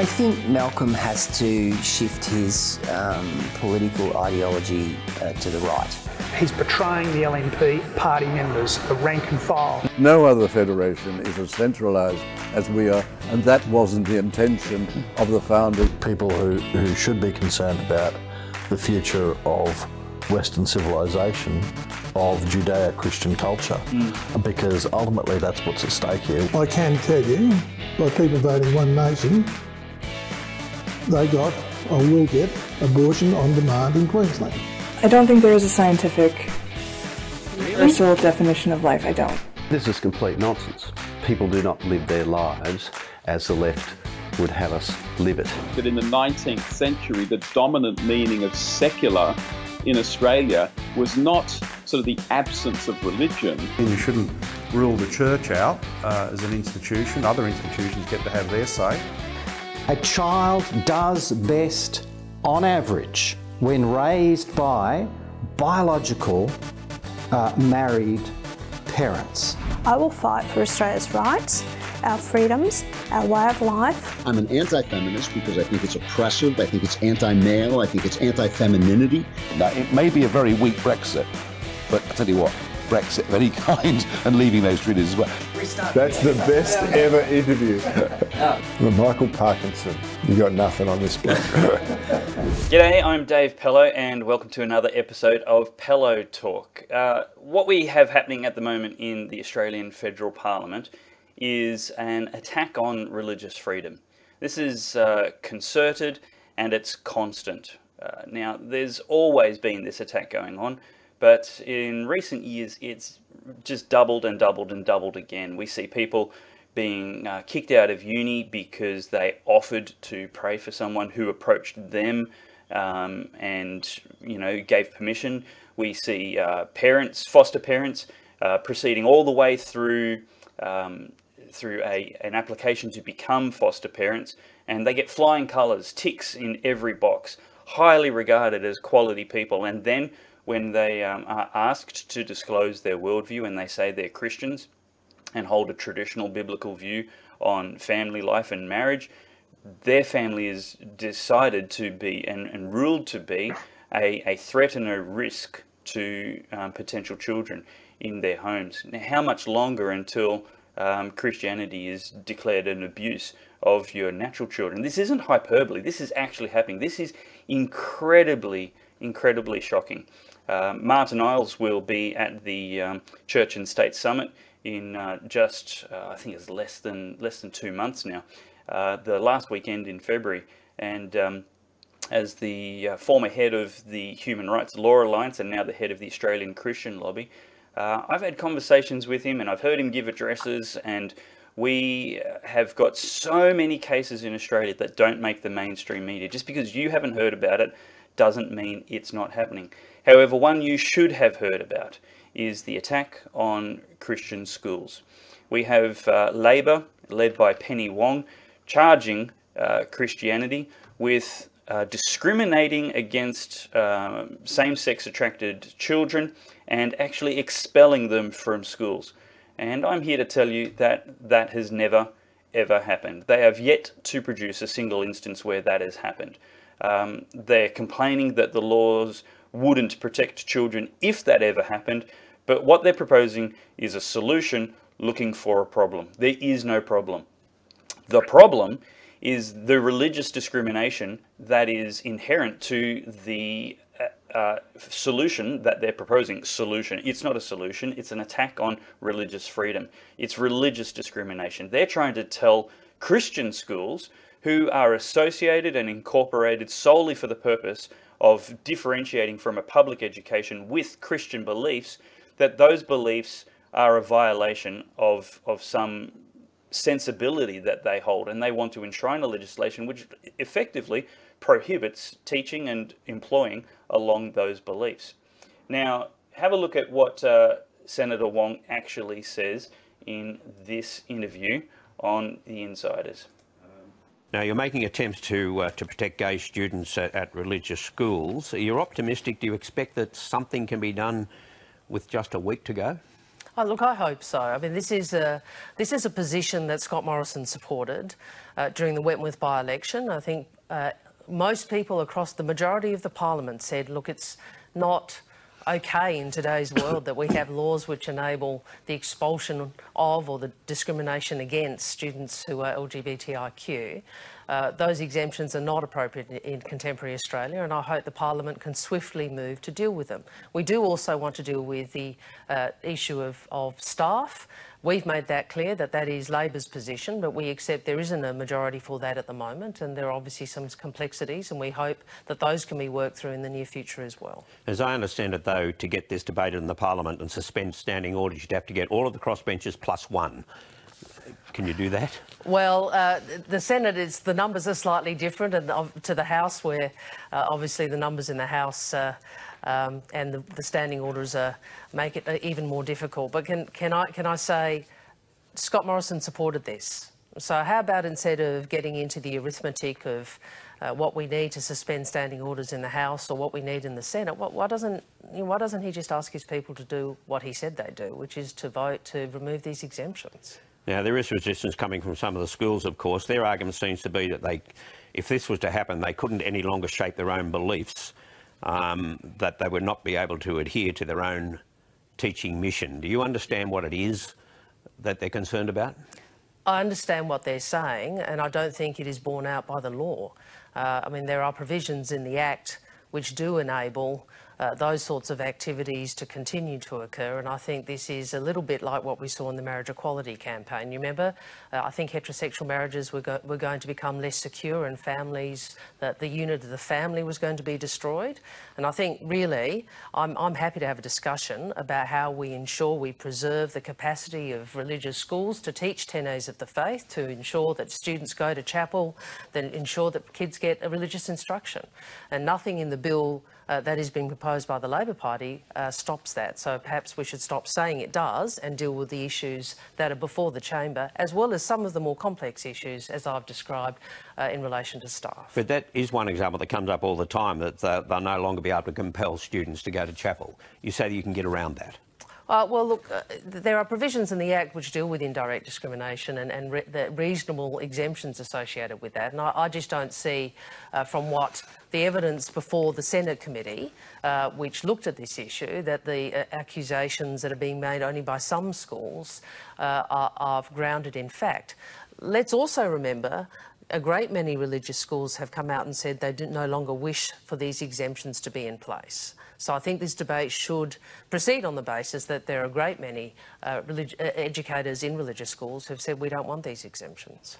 I think Malcolm has to shift his political ideology to the right. He's betraying the LNP party members, the rank and file. No other federation is as centralised as we are, and that wasn't the intention of the founders. People who should be concerned about the future of Western civilisation, of Judeo-Christian culture, because ultimately that's what's at stake here. I can tell you, by people voting One Nation, they got, or will get, abortion on demand in Queensland. I don't think there is a scientific universal definition of life. I don't. This is complete nonsense. People do not live their lives as the left would have us live it. But in the 19th century, the dominant meaning of secular in Australia was not sort of the absence of religion. And you shouldn't rule the church out as an institution. Other institutions get to have their say. A child does best, on average, when raised by biological married parents. I will fight for Australia's rights, our freedoms, our way of life. I'm an anti-feminist because I think it's oppressive, I think it's anti-male, I think it's anti-femininity. Now, it may be a very weak Brexit, but I tell you what, Brexit of any kind and leaving those treaties as well. That's the best ever interview. Michael Parkinson, you got nothing on this bloke. G'day, I'm Dave Pellowe and welcome to another episode of Pellowe Talk. What we have happening at the moment in the Australian Federal Parliament is an attack on religious freedom. This is concerted and it's constant. Now, there's always been this attack going on, but in recent years it's just doubled and doubled and doubled again. We see people being kicked out of uni because they offered to pray for someone who approached them and, you know, gave permission. We see parents, foster parents, proceeding all the way through an application to become foster parents, and they get flying colours, ticks in every box, highly regarded as quality people, and then when they are asked to disclose their worldview and they say they're Christians and hold a traditional biblical view on family life and marriage, their family is decided to be and ruled to be a threat and a risk to potential children in their homes. Now, how much longer until Christianity is declared an abuse of your natural children? This isn't hyperbole. This is actually happening. This is incredibly shocking. Martin Iles will be at the Church and State Summit in I think it's less than 2 months now, the last weekend in February, and as the former head of the Human Rights Law Alliance and now the head of the Australian Christian Lobby, I've had conversations with him and I've heard him give addresses, and we have got so many cases in Australia that don't make the mainstream media. Just because you haven't heard about it doesn't mean it's not happening. However, one you should have heard about is the attack on Christian schools. We have Labor, led by Wong, charging Christianity with discriminating against same-sex attracted children and actually expelling them from schools. And I'm here to tell you that that has never, ever happened. They have yet to produce a single instance where that has happened. They're complaining that the laws wouldn't protect children if that ever happened, but what they're proposing is a solution looking for a problem. There is no problem. The problem is the religious discrimination that is inherent to the solution that they're proposing. Solution. It's not a solution. It's an attack on religious freedom. It's religious discrimination. They're trying to tell Christian schools who are associated and incorporated solely for the purpose of differentiating from a public education with Christian beliefs, that those beliefs are a violation of some sensibility that they hold, and they want to enshrine a legislation which effectively prohibits teaching and employing along those beliefs. Now, have a look at what Senator Wong actually says in this interview on The Insiders. Now, you're making attempts to protect gay students at religious schools. You're optimistic. Do you expect that something can be done with just a week to go? Oh, look, I hope so. I mean, this is a position that Scott Morrison supported during the Wentworth by-election. I think most people across the majority of the parliament said, look, it's not okay in today's world that we have laws which enable the expulsion of or the discrimination against students who are LGBTIQ. Those exemptions are not appropriate in contemporary Australia, and I hope the Parliament can swiftly move to deal with them. We do also want to deal with the issue of staff. We've made that clear that that is Labor's position, but we accept there isn't a majority for that at the moment, and there are obviously some complexities, and we hope that those can be worked through in the near future as well. As I understand it, though, to get this debated in the Parliament and suspend standing orders, you'd have to get all of the crossbenchers plus one. Can you do that? Well, the Senate, the numbers are slightly different, and to the House, where obviously the numbers in the House and the standing orders make it even more difficult. But can I say, Scott Morrison supported this. So how about instead of getting into the arithmetic of what we need to suspend standing orders in the House or what we need in the Senate, why doesn't he just ask his people to do what he said they'd do, which is to vote to remove these exemptions? Now, there is resistance coming from some of the schools, of course. Their argument seems to be that if this was to happen, they couldn't any longer shape their own beliefs, that they would not be able to adhere to their own teaching mission. Do you understand what it is that they're concerned about? I understand what they're saying, and I don't think it is borne out by the law. I mean, there are provisions in the Act which do enable those sorts of activities to continue to occur, and I think this is a little bit like what we saw in the marriage equality campaign. You remember, I think heterosexual marriages were going to become less secure, and families, the unit of the family was going to be destroyed. And I think really, I'm happy to have a discussion about how we ensure we preserve the capacity of religious schools to teach tenets of the faith, to ensure that students go to chapel, then ensure that kids get a religious instruction. And nothing in the bill that is being proposed by the Labor Party stops that. So perhaps we should stop saying it does and deal with the issues that are before the chamber, as well as some of the more complex issues, as I've described, in relation to staff. But that is one example that comes up all the time, that they'll no longer be able to compel students to go to chapel. You say that you can get around that? Well, look, there are provisions in the Act which deal with indirect discrimination and the reasonable exemptions associated with that. And I just don't see from what the evidence before the Senate committee, which looked at this issue, that the accusations that are being made only by some schools are grounded in fact. Let's also remember a great many religious schools have come out and said they no longer wish for these exemptions to be in place. So I think this debate should proceed on the basis that there are a great many educators in religious schools who've said we don't want these exemptions.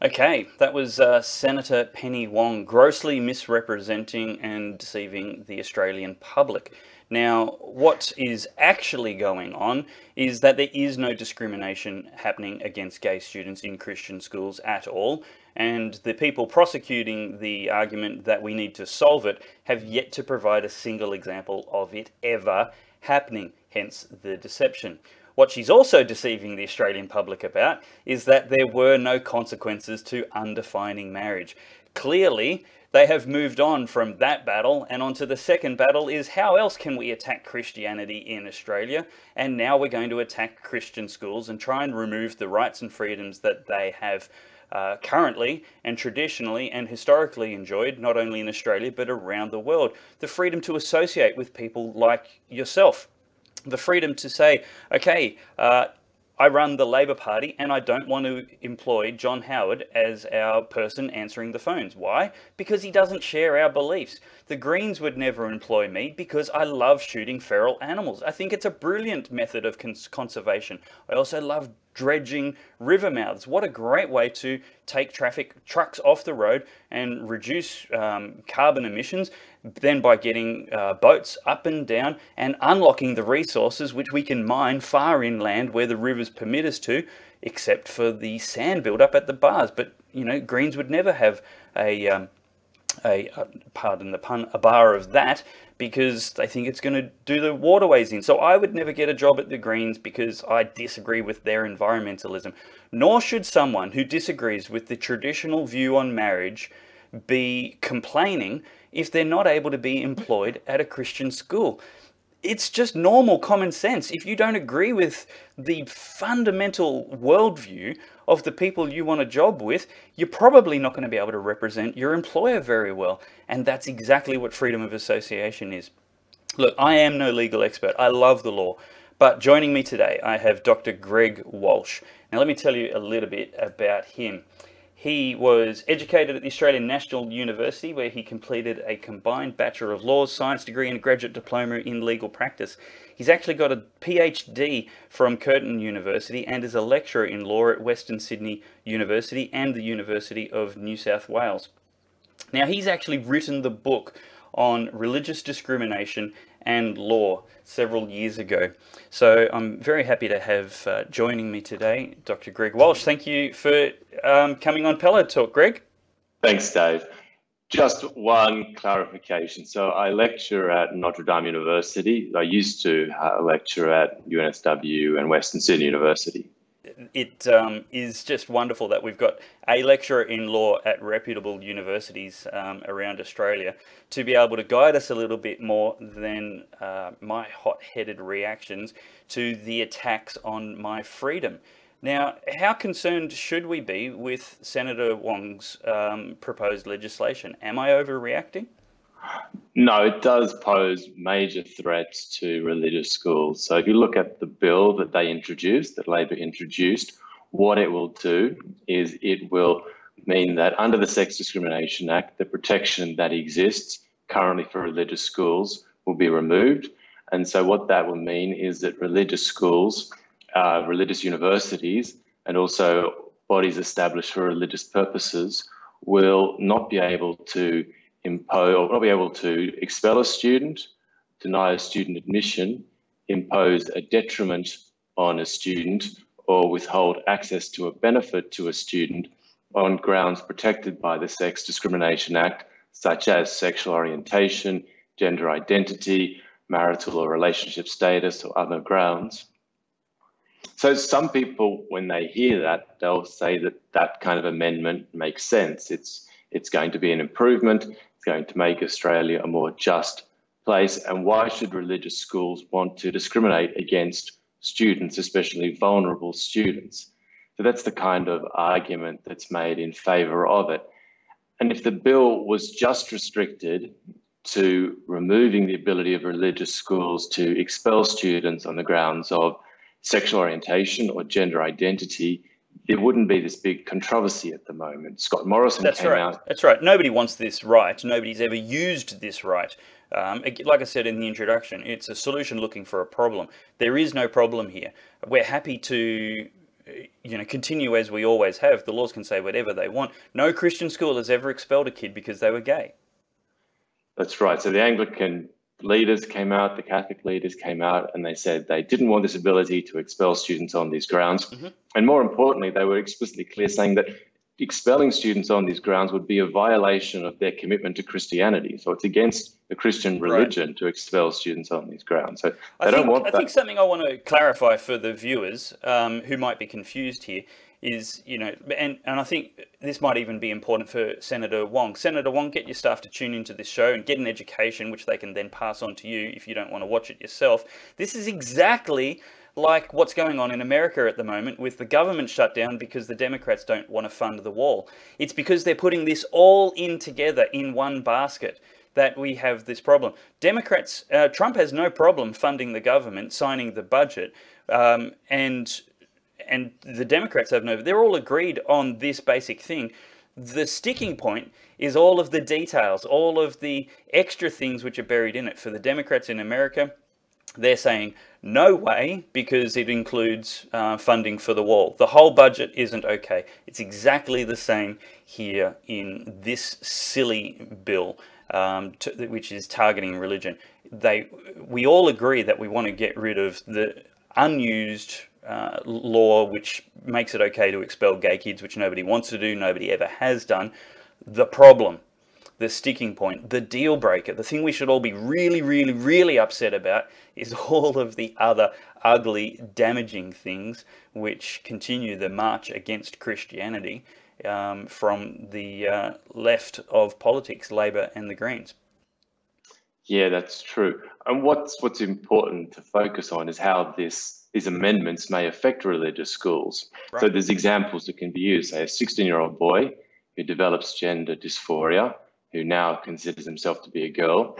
Okay, that was Senator Penny Wong grossly misrepresenting and deceiving the Australian public. Now, what is actually going on is that there is no discrimination happening against gay students in Christian schools at all, and the people prosecuting the argument that we need to solve it have yet to provide a single example of it ever happening, hence the deception. What she's also deceiving the Australian public about is that there were no consequences to undefining marriage. Clearly, they have moved on from that battle, and onto the second battle is how else can we attack Christianity in Australia? And now we're going to attack Christian schools and try and remove the rights and freedoms that they have currently and traditionally and historically enjoyed, not only in Australia but around the world. The freedom to associate with people like yourself. The freedom to say, okay, I run the Labor Party and I don't want to employ John Howard as our person answering the phones. Why? Because he doesn't share our beliefs. The Greens would never employ me because I love shooting feral animals. I think it's a brilliant method of conservation. I also love dredging river mouths. What a great way to take trucks off the road and reduce carbon emissions, then by getting boats up and down and unlocking the resources which we can mine far inland where the rivers permit us to, except for the sand build-up at the bars. But, you know, Greens would never have pardon the pun, a bar of that, because they think it's going to do the waterways in. So I would never get a job at the Greens because I disagree with their environmentalism. Nor should someone who disagrees with the traditional view on marriage be complaining if they're not able to be employed at a Christian school. it's just normal common sense. If you don't agree with the fundamental worldview of the people you want a job with, you're probably not going to be able to represent your employer very well. And that's exactly what freedom of association is. Look, I am no legal expert. I love the law. But joining me today, I have Dr. Greg Walsh. Now, let me tell you a little bit about him. He was educated at the Australian National University, where he completed a combined Bachelor of Laws, Science degree and graduate diploma in legal practice. He's actually got a PhD from Curtin University and is a lecturer in law at Western Sydney University and the University of New South Wales. Now, he's actually written the book on religious discrimination and law several years ago. So I'm very happy to have joining me today Dr. Greg Walsh. Thank you for coming on Pellowe Talk, Greg. Thanks, Dave. Just one clarification. So I lecture at Notre University. I used to lecture at UNSW and Western Sydney University. It is just wonderful that we've got a lecturer in law at reputable universities around Australia to be able to guide us a little bit more than my hot-headed reactions to the attacks on my freedom. Now, how concerned should we be with Senator Wong's proposed legislation? Am I overreacting? No, it does pose major threats to religious schools. So if you look at the bill that they introduced, that Labor introduced, what it will do is it will mean that under the Sex Discrimination Act, the protection that exists currently for religious schools will be removed. And so what that will mean is that religious schools, religious universities, and also bodies established for religious purposes will not be able to impose or not be able to expel a student, deny a student admission, impose a detriment on a student, or withhold access to a benefit to a student on grounds protected by the Sex Discrimination Act, such as sexual orientation, gender identity, marital or relationship status, or other grounds. So some people, when they hear that, they'll say that that kind of amendment makes sense. It's going to be an improvement. It's going to make Australia a more just place. And why should religious schools want to discriminate against students, especially vulnerable students? So that's the kind of argument that's made in favour of it. And if the bill was just restricted to removing the ability of religious schools to expel students on the grounds of sexual orientation or gender identity, there wouldn't be this big controversy at the moment. Scott Morrison came out. That's right. Nobody wants this right. Nobody's ever used this right. Like I said in the introduction, it's a solution looking for a problem. There is no problem here. We're happy to continue as we always have. The laws can say whatever they want. No Christian school has ever expelled a kid because they were gay. That's right. So the Anglican leaders came out, the Catholic leaders came out, and they said they didn't want this ability to expel students on these grounds. Mm-hmm. And more importantly, they were explicitly clear saying that expelling students on these grounds would be a violation of their commitment to Christianity. So it's against the Christian religion to expel students on these grounds. So they don't want that. I think something I want to clarify for the viewers who might be confused here is, and I think this might even be important for Senator Wong. Senator Wong, get your staff to tune into this show and get an education, which they can then pass on to you if you don't want to watch it yourself. This is exactly like what's going on in America at the moment with the government shut down because the Democrats don't want to fund the wall. It's because they're putting this all in together in one basket that we have this problem. Democrats, Trump has no problem funding the government, signing the budget, and the Democrats have no, they're all agreed on this basic thing. The sticking point is all of the details, all of the extra things which are buried in it. For the Democrats in America, they're saying no way because it includes funding for the wall. The whole budget isn't okay. It's exactly the same here in this silly bill, which is targeting religion. We all agree that we want to get rid of the unused law which makes it okay to expel gay kids, which nobody wants to do, nobody ever has done. The problem, the sticking point, the deal breaker, the thing we should all be really, really, really upset about is all of the other ugly, damaging things which continue the march against Christianity from the left of politics, Labor and the Greens. Yeah, that's true. And what's important to focus on is how these amendments may affect religious schools. Right. So there's examples that can be used. Say a 16-year-old boy who develops gender dysphoria, who now considers himself to be a girl,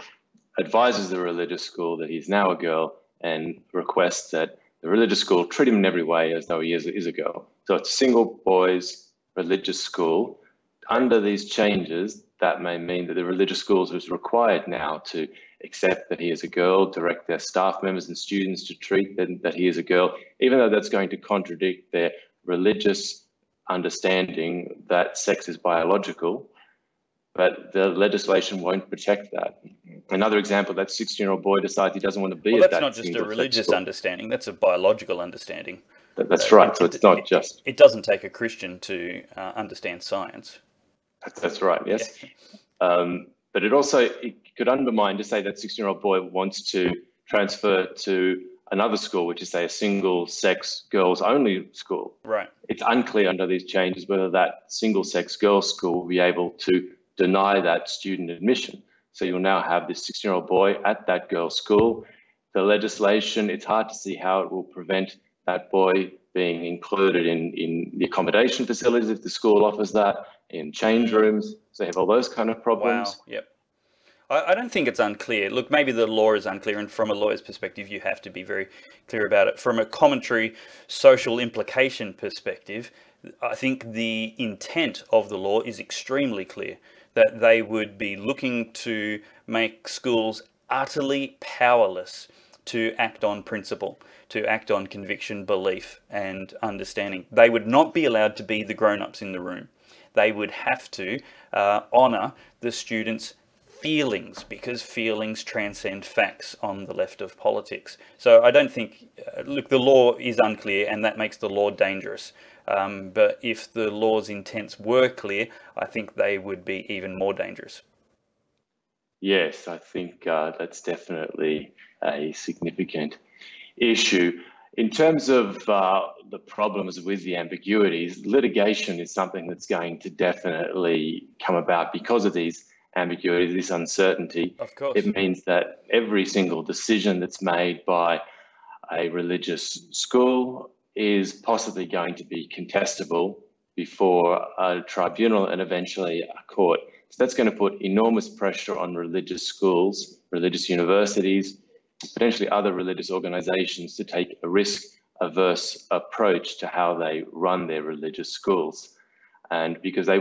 advises the religious school that he's now a girl and requests that the religious school treat him in every way as though he is a girl. So it's a single boys religious school. Under these changes, that may mean that the religious schools is required now to accept that he is a girl, direct their staff members and students to treat them that he is a girl, even though that's going to contradict their religious understanding that sex is biological. But the legislation won't protect that. Another example, that 16-year-old boy decides he doesn't want to be at that. That's not just a religious understanding, that's a biological understanding. That's right, so it's not just... It doesn't take a Christian to understand science. That's right, yes. Yeah. But it could undermine, to say that 16-year-old boy wants to transfer to another school, which is, say, a single-sex girls-only school. Right. It's unclear under these changes whether that single-sex girls' school will be able to deny that student admission. So you'll now have this 16-year-old boy at that girls' school. The legislation, it's hard to see how it will prevent that boy being included in the accommodation facilities if the school offers that, in change rooms. So they have all those kind of problems. Wow, yep. I don't think it's unclear. Look, maybe the law is unclear, and from a lawyer's perspective, you have to be very clear about it. From a commentary social implication perspective, I think the intent of the law is extremely clear, that they would be looking to make schools utterly powerless to act on principle, to act on conviction, belief, and understanding. They would not be allowed to be the grown-ups in the room. They would have to honour the students' feelings, because feelings transcend facts on the left of politics. So I don't think, look, the law is unclear, and that makes the law dangerous. But if the law's intents were clear, I think they would be even more dangerous. Yes, I think that's definitely a significant issue. In terms of the problems with the ambiguities, litigation is something that's going to definitely come about because of these ambiguities, this uncertainty. Of course. It means that every single decision that's made by a religious school is possibly going to be contestable before a tribunal and eventually a court. So that's going to put enormous pressure on religious schools, religious universities, potentially other religious organisations to take a risk-averse approach to how they run their religious schools. And because they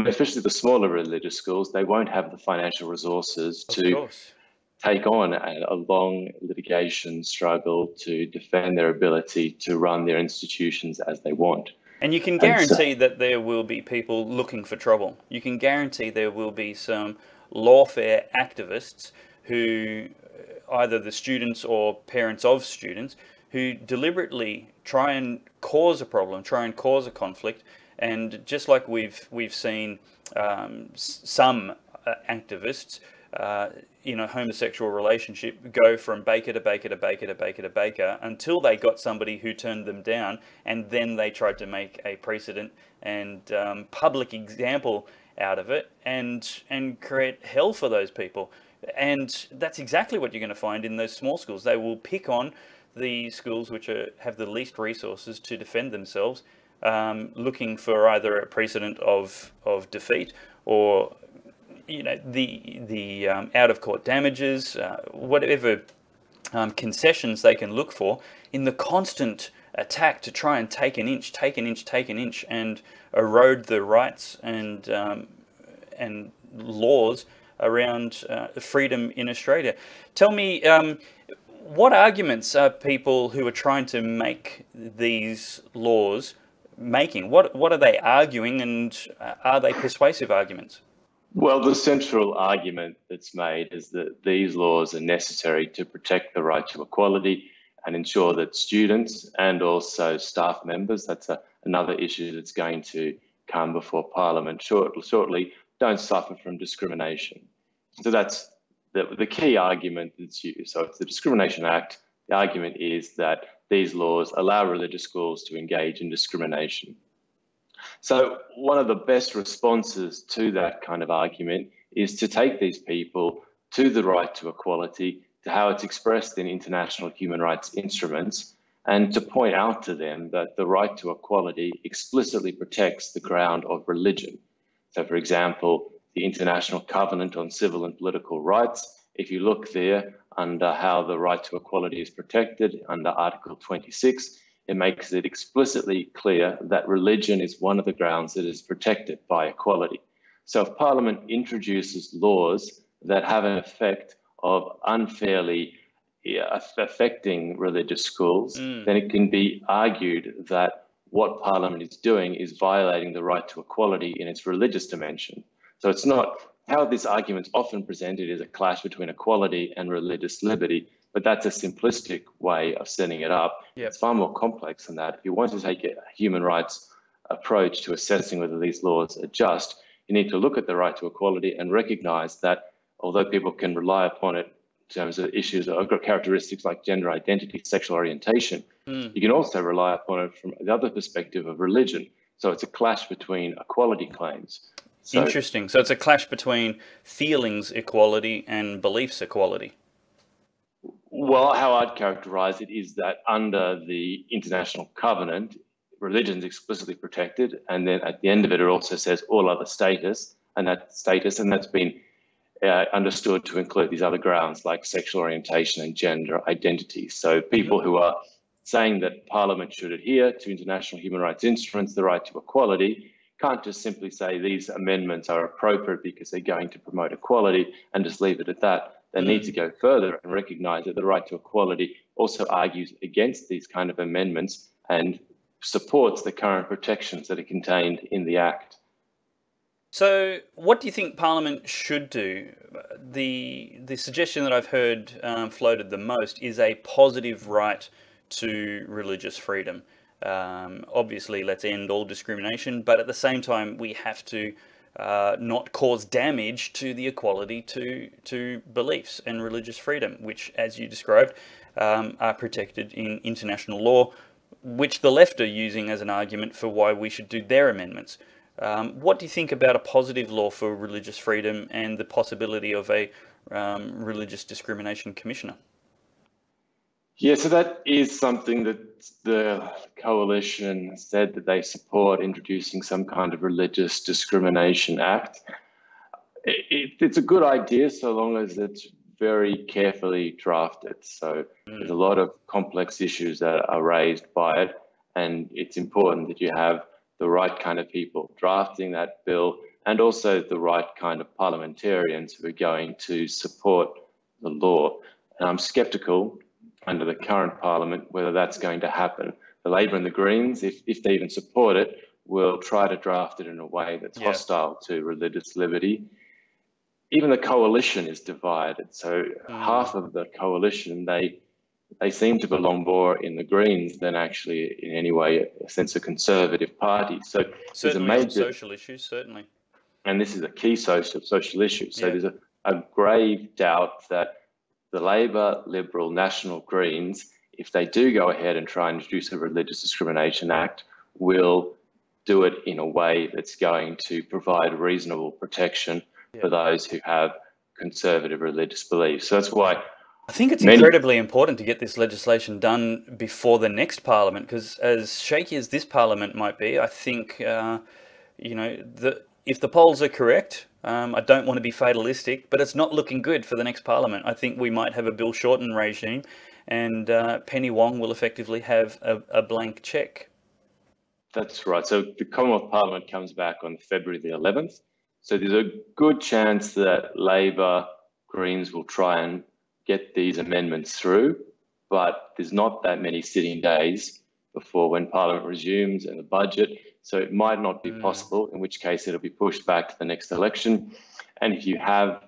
especially the smaller religious schools, they won't have the financial resources to take on a long litigation struggle to defend their ability to run their institutions as they want. And you can guarantee that there will be people looking for trouble. You can guarantee there will be some lawfare activists who, either the students or parents of students, who deliberately try and cause a problem, try and cause a conflict. And just like we've seen some activists in a homosexual relationship go from baker to baker to baker to baker to baker until they got somebody who turned them down, and then they tried to make a precedent and public example out of it and create hell for those people. And that's exactly what you're going to find in those small schools. They will pick on the schools which have the least resources to defend themselves, looking for either a precedent of defeat or, you know, the out of court damages, whatever concessions they can look for in the constant attack to try and take an inch, and erode the rights and laws around freedom in Australia. Tell me, what arguments are people who are trying to make these laws making? What are they arguing, and are they persuasive arguments? Well, the central argument that's made is that these laws are necessary to protect the right to equality and ensure that students and also staff members, that's another issue that's going to come before Parliament shortly, don't suffer from discrimination. So that's the key argument that's used. So it's the Discrimination Act. The argument is that these laws allow religious schools to engage in discrimination. So one of the best responses to that kind of argument is to take these people to the right to equality, to how it's expressed in international human rights instruments, and to point out to them that the right to equality explicitly protects the ground of religion. So, for example, the International Covenant on Civil and Political Rights, if you look there under how the right to equality is protected under Article 26, it makes it explicitly clear that religion is one of the grounds that is protected by equality. So if Parliament introduces laws that have an effect of unfairly affecting religious schools, then it can be argued that what Parliament is doing is violating the right to equality in its religious dimension. So it's not how this argument's often presented as a clash between equality and religious liberty, but that's a simplistic way of setting it up. Yep. It's far more complex than that. If you want to take a human rights approach to assessing whether these laws are just, you need to look at the right to equality and recognise that although people can rely upon it in terms of issues or characteristics like gender identity, sexual orientation, you can also rely upon it from the other perspective of religion. So it's a clash between equality claims. So, interesting. So it's a clash between feelings equality and beliefs equality. Well, how I'd characterise it is that under the International Covenant, religion is explicitly protected, and then at the end of it, it also says all other status, and that's been understood to include these other grounds like sexual orientation and gender identity. So people who are saying that Parliament should adhere to international human rights instruments, the right to equality, can't just simply say these amendments are appropriate because they're going to promote equality and just leave it at that. They need to go further and recognise that the right to equality also argues against these kind of amendments and supports the current protections that are contained in the Act. So what do you think Parliament should do? The suggestion that I've heard floated the most is a positive right to religious freedom. Obviously, let's end all discrimination, but at the same time, we have to not cause damage to the equality to beliefs and religious freedom, which, as you described, are protected in international law, which the left are using as an argument for why we should do their amendments. What do you think about a positive law for religious freedom and the possibility of a religious discrimination commissioner? Yeah, so that is something that the coalition said that they support, introducing some kind of religious discrimination act. It's a good idea so long as it's very carefully drafted. So there's a lot of complex issues that are raised by it, and it's important that you have the right kind of people drafting that bill and also the right kind of parliamentarians who are going to support the law. And I'm sceptical under the current Parliament whether that's going to happen. The Labor and the Greens, if they even support it, will try to draft it in a way that's hostile to religious liberty. Even the coalition is divided. So half of the coalition, they seem to belong more in the Greens than actually in any way a sense of conservative party. So certainly there's a major on social issues, certainly. And this is a key social issue. So there's a grave doubt that the Labor, Liberal, National Greens, if they do go ahead and try and introduce a Religious Discrimination Act, will do it in a way that's going to provide reasonable protection for those who have conservative religious beliefs. So that's why I think it's incredibly important to get this legislation done before the next Parliament, because as shaky as this Parliament might be, I think, you know, if the polls are correct, I don't want to be fatalistic, but it's not looking good for the next Parliament. I think we might have a Bill Shorten regime, and Penny Wong will effectively have a blank cheque. That's right. So the Commonwealth Parliament comes back on February the 11th. So there's a good chance that Labor, Greens will try and get these amendments through, but there's not that many sitting days before when Parliament resumes and the budget. So it might not be possible, in which case it'll be pushed back to the next election. And if you have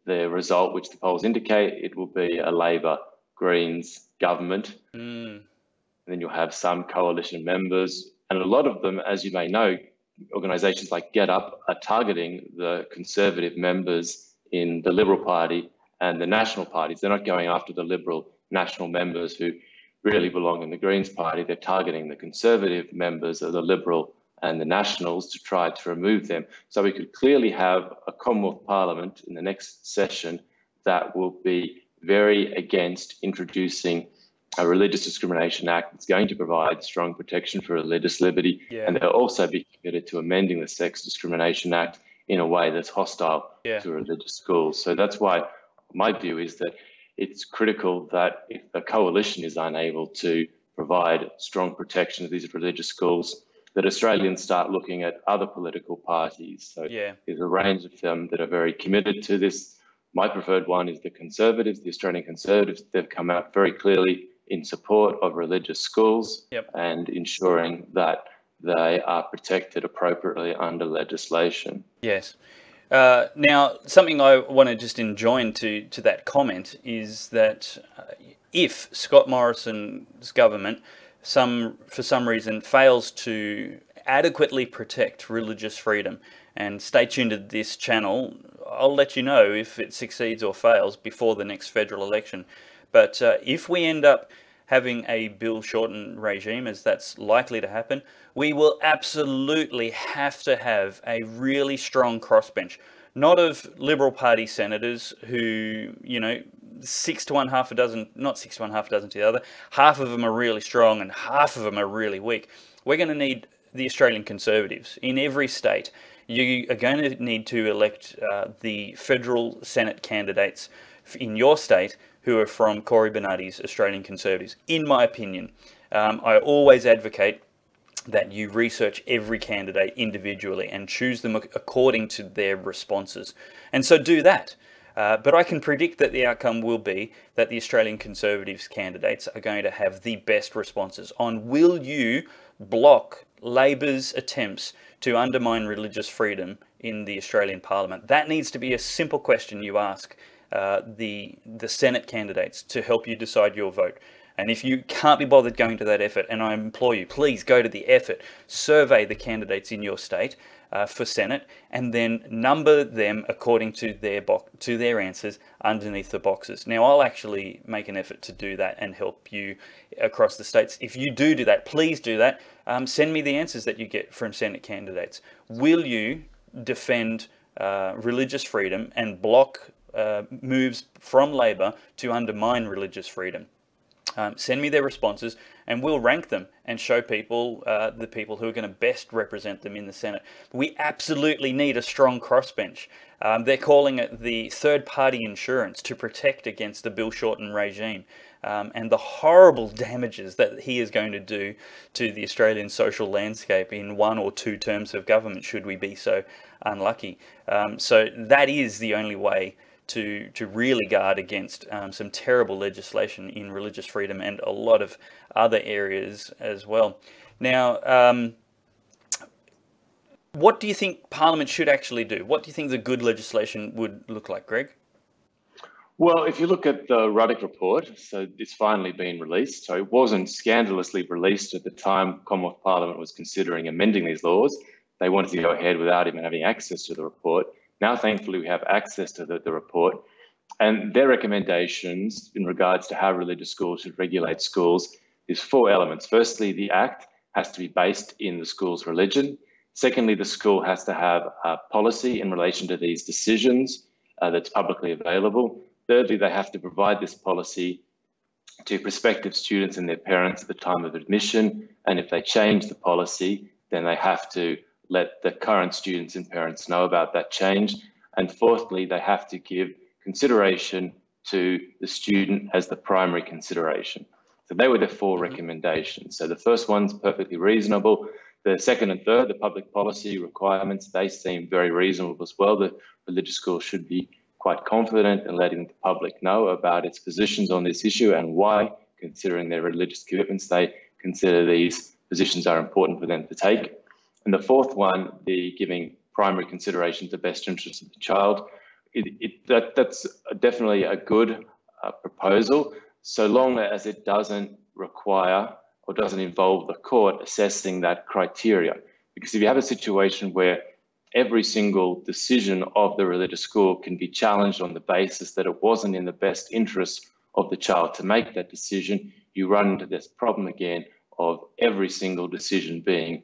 the result which the polls indicate, it will be a Labor Greens government. And then you'll have some coalition members. And a lot of them, as you may know, organisations like Get Up are targeting the Conservative members in the Liberal Party and the National parties. They're not going after the Liberal National members who really belong in the Greens Party. They're targeting the Conservative members of the Liberal and the Nationals to try to remove them. So we could clearly have a Commonwealth Parliament in the next session that will be very against introducing a Religious Discrimination Act that's going to provide strong protection for religious liberty, and they'll also be committed to amending the Sex Discrimination Act in a way that's hostile to religious schools. So that's why my view is that it's critical that if the coalition is unable to provide strong protection to these religious schools, that Australians start looking at other political parties. So there's a range of them that are very committed to this. My preferred one is the Conservatives, the Australian Conservatives. They've come out very clearly in support of religious schools and ensuring that they are protected appropriately under legislation. Yes. Now, something I want to just enjoin to that comment is that if Scott Morrison's government, for some reason, fails to adequately protect religious freedom, and stay tuned to this channel, I'll let you know if it succeeds or fails before the next federal election. But if we end up having a Bill Shorten regime, as that's likely to happen, we will absolutely have to have a really strong crossbench. Not of Liberal Party senators who, you know, 6 to 1, half a dozen, not 6 to 1, half a dozen to the other, half of them are really strong and half of them are really weak. We're going to need the Australian Conservatives in every state. You are going to need to elect the federal Senate candidates in your state who are from Cory Bernardi's Australian Conservatives. In my opinion, I always advocate that you research every candidate individually and choose them according to their responses. And so do that. But I can predict that the outcome will be that the Australian Conservatives candidates are going to have the best responses on will you block Labor's attempts to undermine religious freedom in the Australian Parliament. That needs to be a simple question you ask the Senate candidates to help you decide your vote. And if you can't be bothered going to that effort, and I implore you, please go to the effort, survey the candidates in your state for Senate, and then number them according to their answers underneath the boxes. Now, I'll actually make an effort to do that and help you across the states. If you do that, please do that. Send me the answers that you get from Senate candidates. Will you defend religious freedom and block moves from Labor to undermine religious freedom? Send me their responses and we'll rank them and show people the people who are going to best represent them in the Senate. We absolutely need a strong crossbench. They're calling it the third-party insurance to protect against the Bill Shorten regime and the horrible damages that he is going to do to the Australian social landscape in 1 or 2 terms of government, should we be so unlucky. So that is the only way to really guard against some terrible legislation in religious freedom and a lot of other areas as well. Now, what do you think Parliament should actually do? What do you think the good legislation would look like, Greg? Well, if you look at the Ruddock report, so it's finally been released. So it wasn't scandalously released at the time Commonwealth Parliament was considering amending these laws. They wanted to go ahead without even having access to the report. Now, thankfully, we have access to the report, and their recommendations in regards to how religious schools should regulate schools is 4 elements. Firstly, the Act has to be based in the school's religion. Secondly, the school has to have a policy in relation to these decisions that's publicly available. Thirdly, they have to provide this policy to prospective students and their parents at the time of admission. And if they change the policy, then they have to let the current students and parents know about that change. And fourthly, they have to give consideration to the student as the primary consideration. So they were the 4 recommendations. So the first one's perfectly reasonable. The second and third, the public policy requirements, they seem very reasonable as well. The religious school should be quite confident in letting the public know about its positions on this issue and why, considering their religious commitments, they consider these positions are important for them to take. And the fourth one, the giving primary consideration to the best interests of the child, that's definitely a good proposal, so long as it doesn't require or doesn't involve the court assessing that criteria. Because if you have a situation where every single decision of the religious school can be challenged on the basis that it wasn't in the best interest of the child to make that decision, you run into this problem again of every single decision being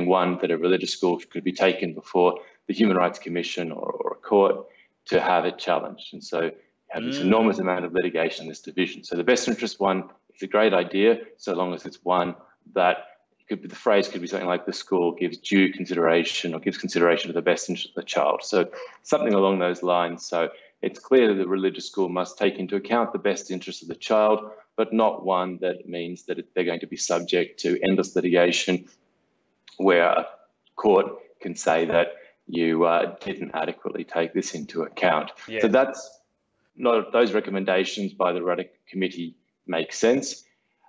one that a religious school could be taken before the Human Rights Commission or a court to have it challenged. And so have this enormous amount of litigation in this division. So the best interest one is a great idea, so long as it's one that could be, the phrase could be something like the school gives due consideration or gives consideration to the best interest of the child. So something along those lines. So it's clear that the religious school must take into account the best interest of the child, but not one that means that they're going to be subject to endless litigation where a court can say that you didn't adequately take this into account. Yeah. So that's not, those recommendations by the Ruddock Committee make sense.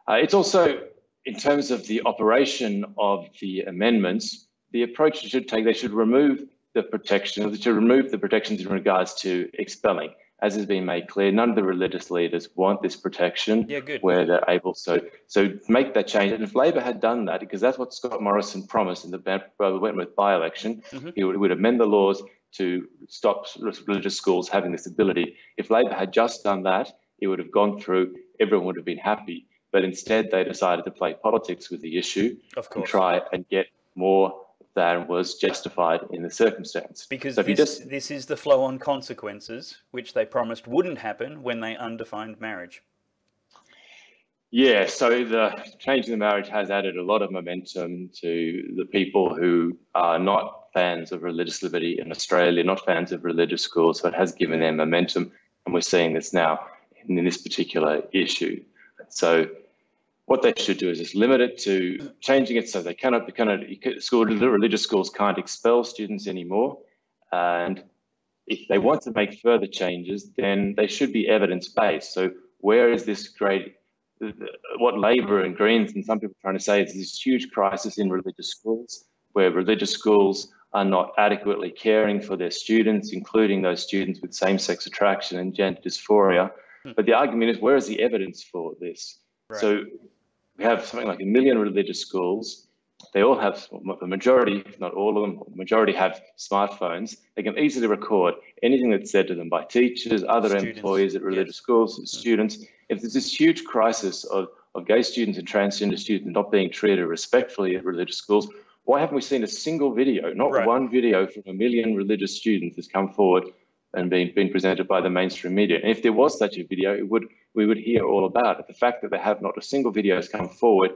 It's also, in terms of the operation of the amendments, the approach they should take, they should remove the protection, they should remove the protections in regards to expelling. As has been made clear, none of the religious leaders want this protection where they're able. So make that change. And if Labor had done that, because that's what Scott Morrison promised in the Wentworth by-election, he would amend the laws to stop religious schools having this ability. If Labor had just done that, it would have gone through, everyone would have been happy. But instead, they decided to play politics with the issue and try and get more than was justified in the circumstance. Because so this is the flow-on consequences, which they promised wouldn't happen when they undefined marriage. Yeah, so the change in the marriage has added a lot of momentum to the people who are not fans of religious liberty in Australia, not fans of religious schools, so it has given them momentum, and we're seeing this now in this particular issue. So what they should do is just limit it to changing it so they religious schools can't expel students anymore. And if they want to make further changes, then they should be evidence-based. So where is this great, what Labor and Greens and some people are trying to say is this huge crisis in religious schools, where religious schools are not adequately caring for their students, including those students with same-sex attraction and gender dysphoria. But the argument is, where is the evidence for this? Right. So we have something like 1 million religious schools. They all have, the majority, if not all of them, the majority have smartphones. They can easily record anything that's said to them by teachers, other employees at religious schools, students. If there's this huge crisis of gay students and transgender students not being treated respectfully at religious schools, why haven't we seen a single video, not one video from 1 million religious students has come forward and been presented by the mainstream media? And if there was such a video, we would hear all about it. The fact that they have not a single video has come forward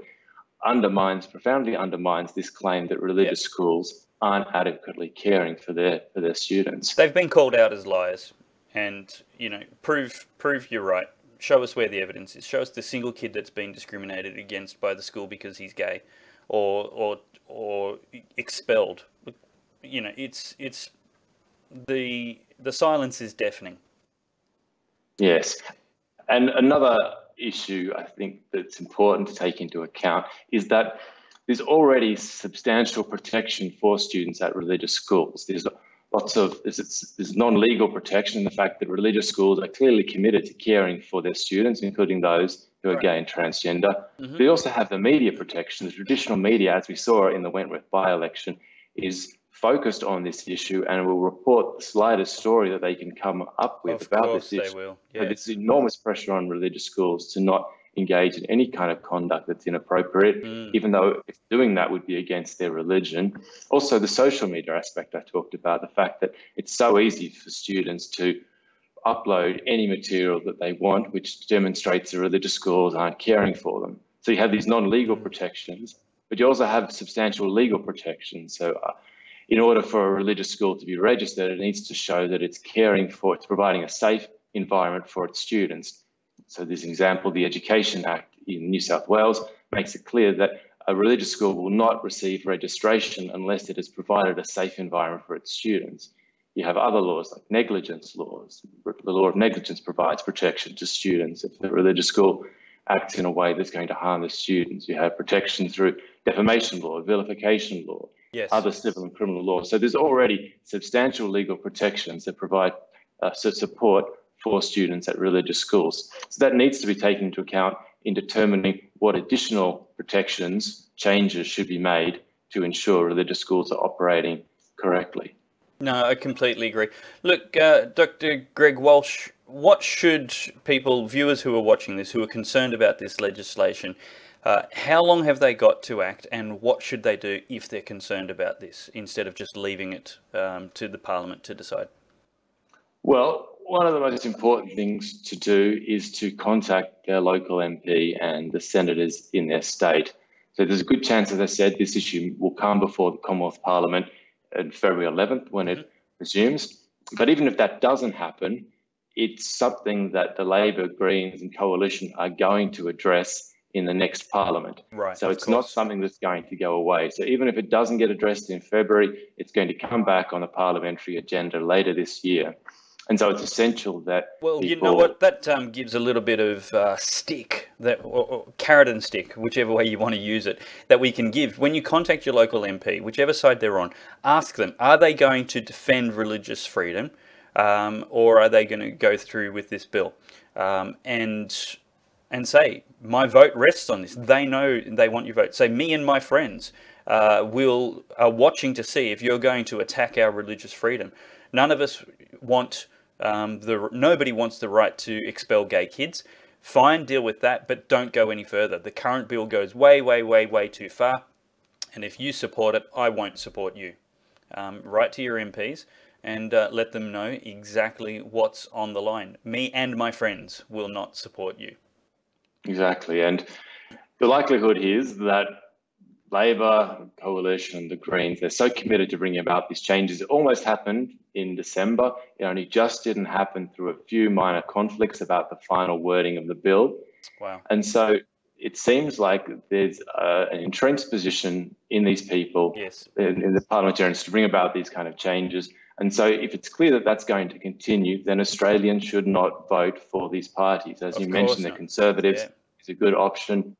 profoundly undermines this claim that religious schools aren't adequately caring for their students. They've been called out as liars, and prove you're right. Show us where the evidence is. Show us the single kid that's been discriminated against by the school because he's gay, or expelled. It's the silence is deafening. Yes. And another issue I think that's important to take into account is that there's already substantial protection for students at religious schools. There's non-legal protection in the fact that religious schools are clearly committed to caring for their students, including those who are gay and transgender. They also have the media protection. The traditional media, as we saw in the Wentworth by-election, is focused on this issue and will report the slightest story that they can come up with about this issue. Of course they will, yes. So there's enormous pressure on religious schools to not engage in any kind of conduct that's inappropriate, even though if doing that would be against their religion. Also, the social media aspect I talked about, the fact that it's so easy for students to upload any material that they want, which demonstrates the religious schools aren't caring for them. So you have these non-legal protections, but you also have substantial legal protections. So in order for a religious school to be registered, it needs to show that it's it's providing a safe environment for its students. So this example, the Education Act in New South Wales makes it clear that a religious school will not receive registration unless it has provided a safe environment for its students. You have other laws like negligence laws. The law of negligence provides protection to students if the religious school acts in a way that's going to harm the students. You have protection through defamation law, vilification law, other civil and criminal laws. So there's already substantial legal protections that provide support for students at religious schools. So that needs to be taken into account in determining what additional changes should be made to ensure religious schools are operating correctly. No, I completely agree. Look, Dr. Greg Walsh, what should viewers who are watching this, who are concerned about this legislation, how long have they got to act, and what should they do if they're concerned about this, instead of just leaving it to the Parliament to decide? Well, one of the most important things to do is to contact their local MP and the senators in their state. So there's a good chance, as I said, this issue will come before the Commonwealth Parliament on February 11th when it resumes. But even if that doesn't happen, it's something that the Labor, Greens and Coalition are going to address in the next Parliament. Right. So it's not something that's going to go away. So even if it doesn't get addressed in February, it's going to come back on the parliamentary agenda later this year. And so it's essential that Well, you know what, that gives a little bit of stick, or carrot and stick, whichever way you want to use it, that we can give. When you contact your local MP, whichever side they're on, ask them, are they going to defend religious freedom, or are they going to go through with this bill? And say, my vote rests on this. They know they want your vote. Say, me and my friends are watching to see if you're going to attack our religious freedom. None of us want... nobody wants the right to expel gay kids. Fine, deal with that, but don't go any further. The current bill goes way, way, way, way too far. And if you support it, I won't support you. Write to your MPs and let them know exactly what's on the line. Me and my friends will not support you. Exactly. And the likelihood is that Labor, Coalition, the Greens, they're so committed to bringing about these changes. It almost happened in December. It only just didn't happen through a few minor conflicts about the final wording of the bill. Wow. And so it seems like there's an entrenched position in these people, in the parliamentarians, to bring about these kind of changes. And so if it's clear that that's going to continue, then Australians should not vote for these parties. As you mentioned, the Conservatives is a good option.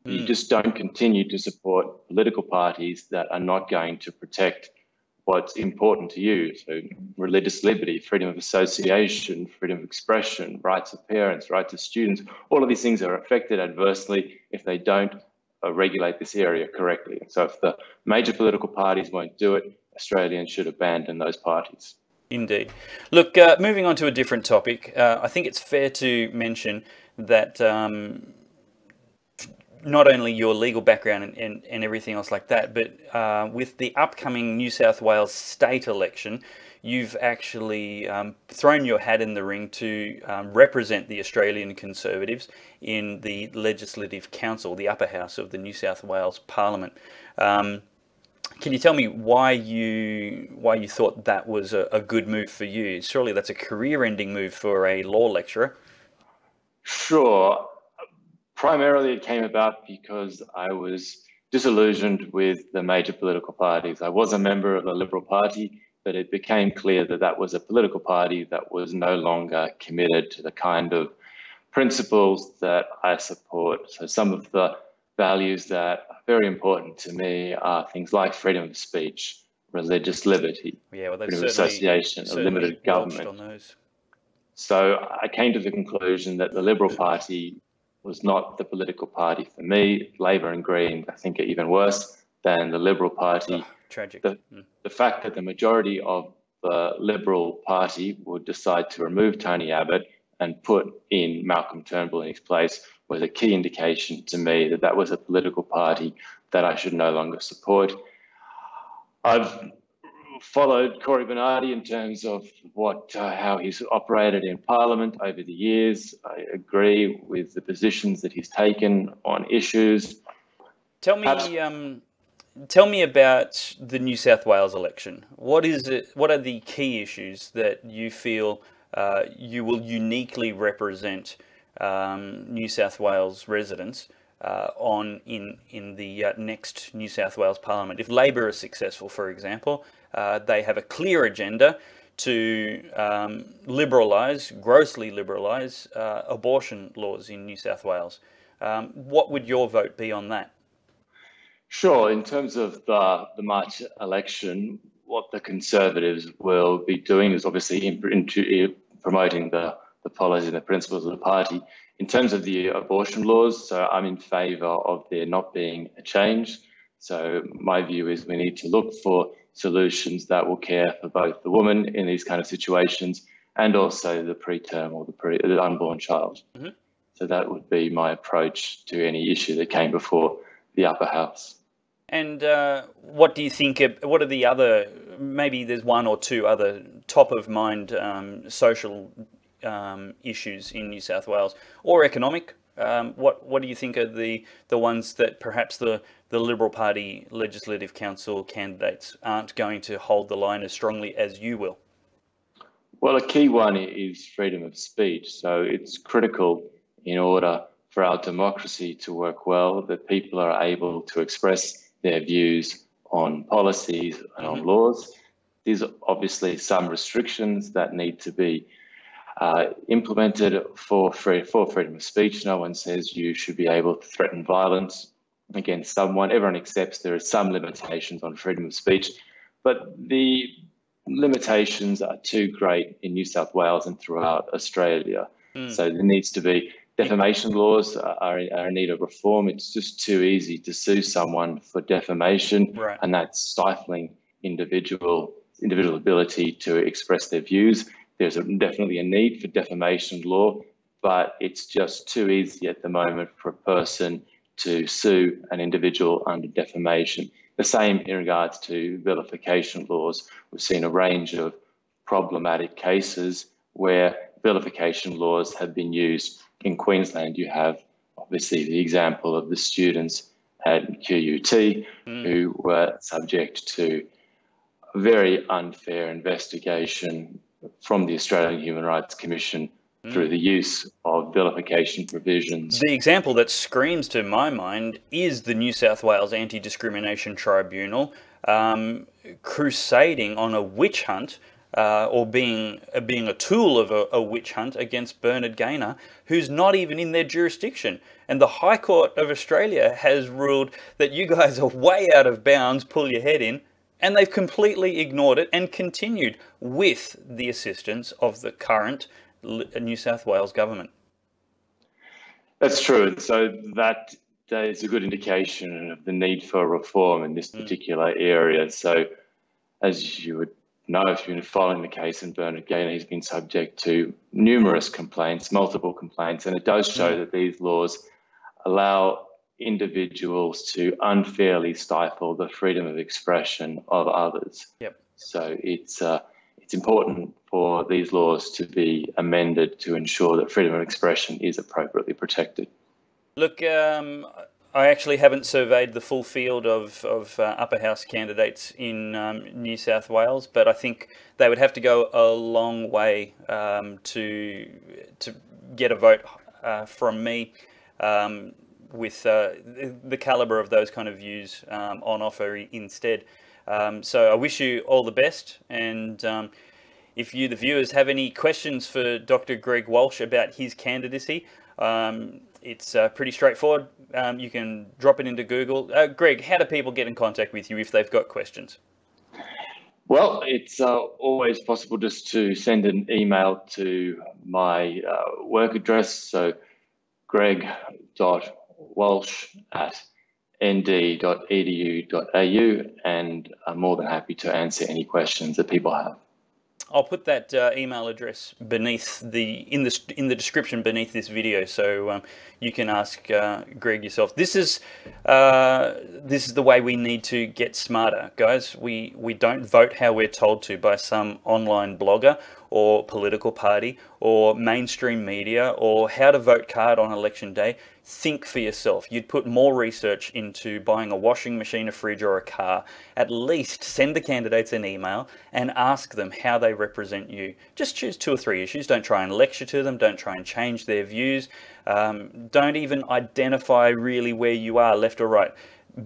You just don't continue to support political parties that are not going to protect what's important to you. So religious liberty, freedom of association, freedom of expression, rights of parents, rights of students, all of these things are affected adversely if they don't regulate this area correctly. And so if the major political parties won't do it, Australians should abandon those parties. Indeed. Look, moving on to a different topic, I think it's fair to mention that not only your legal background and everything else like that, but with the upcoming New South Wales state election, you've actually thrown your hat in the ring to represent the Australian Conservatives in the Legislative Council, the upper house of the New South Wales Parliament. Can you tell me why you thought that was a good move for you? Surely that's a career-ending move for a law lecturer. Sure. Primarily it came about because I was disillusioned with the major political parties. I was a member of the Liberal Party, but it became clear that that was a political party that was no longer committed to the kind of principles that I support. So some of the values that are very important to me are things like freedom of speech, religious liberty, freedom of association, a limited government. On those. So I came to the conclusion that the Liberal Party was not the political party for me. Labor and Green, I think, are even worse than the Liberal Party. Tragic. The fact that the majority of the Liberal Party would decide to remove Tony Abbott and put in Malcolm Turnbull in his place was a key indication to me that that was a political party that I should no longer support. I've followed Cory Bernardi in terms of how he's operated in Parliament over the years. I agree with the positions that he's taken on issues. Tell me about the New South Wales election. What is it? What are the key issues that you feel you will uniquely represent New South Wales residents in the next New South Wales Parliament? If Labor is successful, for example, they have a clear agenda to grossly liberalise abortion laws in New South Wales. What would your vote be on that? Sure. In terms of the March election, what the Conservatives will be doing is obviously promoting the policies and the principles of the party. In terms of the abortion laws, so I'm in favour of there not being a change. So my view is we need to look for solutions that will care for both the woman in these kind of situations and also the preterm or the unborn child. Mm-hmm. So that would be my approach to any issue that came before the upper house. And what do you think, what are the other, maybe there's one or two other top of mind social issues in New South Wales, or economic? What do you think are the ones that perhaps the Liberal Party Legislative Council candidates aren't going to hold the line as strongly as you will? Well, a key one is freedom of speech. So it's critical in order for our democracy to work well that people are able to express their views on policies and on laws. There's obviously some restrictions that need to be implemented for freedom of speech. No one says you should be able to threaten violence against someone. Everyone accepts there are some limitations on freedom of speech, but the limitations are too great in New South Wales and throughout Australia. So there needs to be defamation laws are in need of reform. It's just too easy to sue someone for defamation, and that's stifling individual ability to express their views. There's definitely a need for defamation law, but it's just too easy at the moment for a person to sue an individual under defamation. The same in regards to vilification laws. We've seen a range of problematic cases where vilification laws have been used. In Queensland, you have obviously the example of the students at QUT who were subject to a very unfair investigation from the Australian Human Rights Commission through the use of vilification provisions. The example that screams to my mind is the New South Wales Anti-Discrimination Tribunal crusading on a witch hunt or being a tool of a witch hunt against Bernard Gaynor, who's not even in their jurisdiction. And the High Court of Australia has ruled that you guys are way out of bounds, pull your head in, and they've completely ignored it and continued with the assistance of the current New South Wales government. That's true. So that is a good indication of the need for reform in this particular area. So as you would know, if you've been following the case in Bernard Gaynor, he's been subject to numerous complaints, multiple complaints, and it does show that these laws allow individuals to unfairly stifle the freedom of expression of others. So it's important for these laws to be amended to ensure that freedom of expression is appropriately protected. Look, I actually haven't surveyed the full field of upper house candidates in New South Wales, but I think they would have to go a long way to get a vote from me with the calibre of those kind of views on offer instead. So I wish you all the best, and if you, the viewers, have any questions for Dr. Greg Walsh about his candidacy, it's pretty straightforward. You can drop it into Google. Greg, how do people get in contact with you if they've got questions? Well, it's always possible just to send an email to my work address, so greg.walsh@nd.edu.au, and I'm more than happy to answer any questions that people have. I'll put that email address beneath in the description beneath this video, so you can ask Greg yourself. This is the way we need to get smarter, guys. We don't vote how we're told to by some online blogger or political party or mainstream media or how to vote card on election day. Think for yourself. You'd put more research into buying a washing machine, a fridge or a car. At least send the candidates an email and ask them how they represent you. Just choose 2 or 3 issues. Don't try and lecture to them. Don't try and change their views. Don't even identify really where you are, left or right.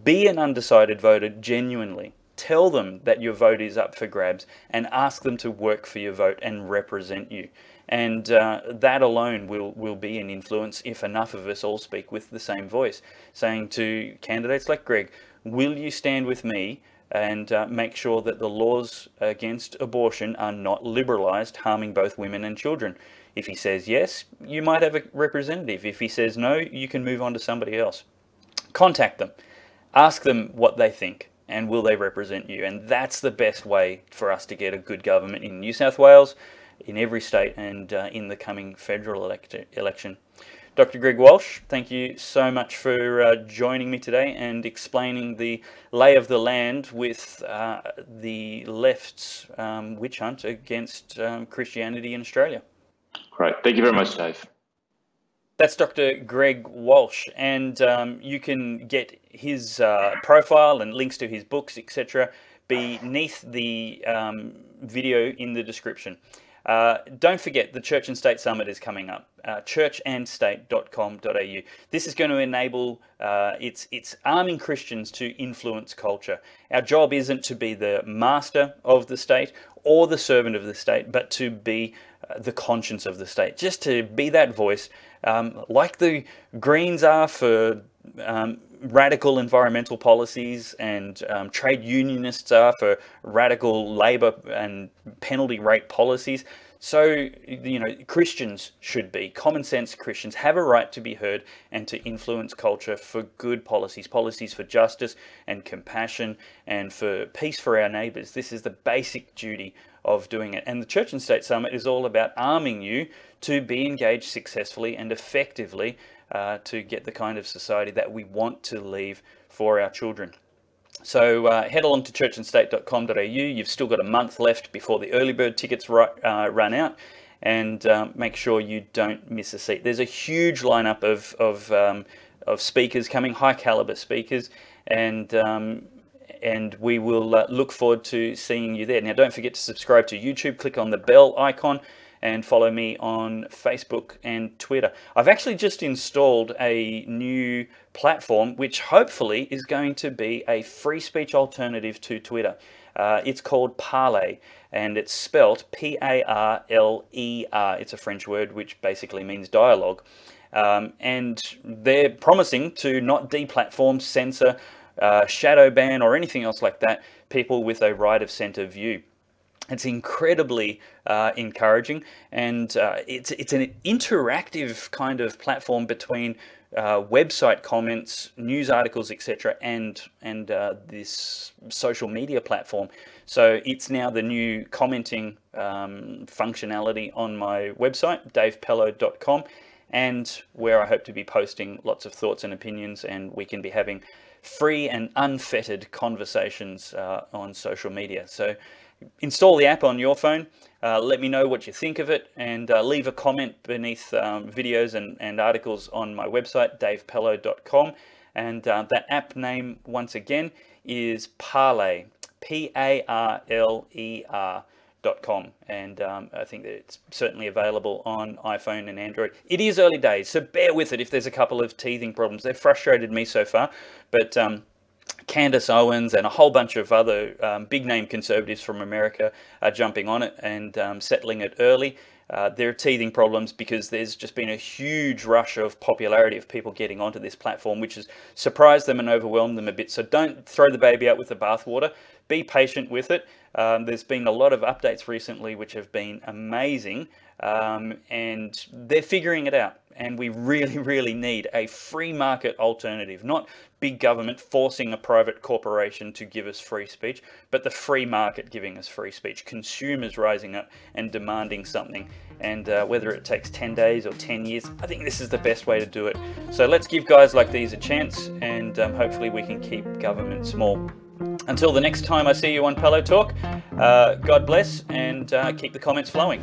Be an undecided voter genuinely. Tell them that your vote is up for grabs and ask them to work for your vote and represent you. And that alone will be an influence if enough of us all speak with the same voice, saying to candidates like Greg, will you stand with me and make sure that the laws against abortion are not liberalised, harming both women and children? If he says yes, you might have a representative. If he says no, you can move on to somebody else. Contact them. Ask them what they think and will they represent you. And that's the best way for us to get a good government in New South Wales, in every state, and in the coming federal election. Dr. Greg Walsh, thank you so much for joining me today and explaining the lay of the land with the left's witch hunt against Christianity in Australia. Great. Thank you very much, Dave. That's Dr. Greg Walsh, and you can get his profile and links to his books, etc., beneath the video in the description. Don't forget, the Church and State Summit is coming up, churchandstate.com.au. This is going to enable, it's arming Christians to influence culture. Our job isn't to be the master of the state or the servant of the state, but to be the conscience of the state, just to be that voice, like the Greens are for radical environmental policies, and trade unionists are for radical labour and penalty rate policies. So, you know, Christians should be, common sense Christians have a right to be heard and to influence culture for good policies, policies for justice and compassion and for peace for our neighbours. This is the basic duty of doing it. And the Church and State Summit is all about arming you to be engaged successfully and effectively to get the kind of society that we want to leave for our children. So head along to churchandstate.com.au. You've still got a month left before the early bird tickets run out, and make sure you don't miss a seat. There's a huge lineup of speakers coming, high caliber speakers, and we will look forward to seeing you there. Now, don't forget to subscribe to YouTube. Click on the bell icon and follow me on Facebook and Twitter. I've actually just installed a new platform which hopefully is going to be a free speech alternative to Twitter. It's called Pellowe, and it's spelt P-A-R-L-E-R. It's a French word which basically means dialogue. And they're promising to not deplatform, censor, shadow ban or anything else like that people with a right of centre view. It's incredibly encouraging, and it's an interactive kind of platform between website comments, news articles, etc., and this social media platform. So it's now the new commenting functionality on my website, davepellowe.com, and where I hope to be posting lots of thoughts and opinions, and we can be having free and unfettered conversations on social media. So install the app on your phone, let me know what you think of it, and leave a comment beneath videos and articles on my website, davepellowe.com. And that app name, once again, is Pellowe, P-A-R-L-E-R.com. And I think that it's certainly available on iPhone and Android. It is early days, so bear with it if there's a couple of teething problems. They've frustrated me so far, but Candace Owens and a whole bunch of other big-name conservatives from America are jumping on it and settling it early. There are teething problems because there's just been a huge rush of popularity of people getting onto this platform, which has surprised them and overwhelmed them a bit. So don't throw the baby out with the bathwater. Be patient with it. There's been a lot of updates recently which have been amazing, and they're figuring it out. And we really, really need a free market alternative, not big government forcing a private corporation to give us free speech, but the free market giving us free speech, consumers rising up and demanding something. And whether it takes 10 days or 10 years, I think this is the best way to do it. So let's give guys like these a chance, and hopefully we can keep government small. Until the next time I see you on Pellowe Talk, God bless, and keep the comments flowing.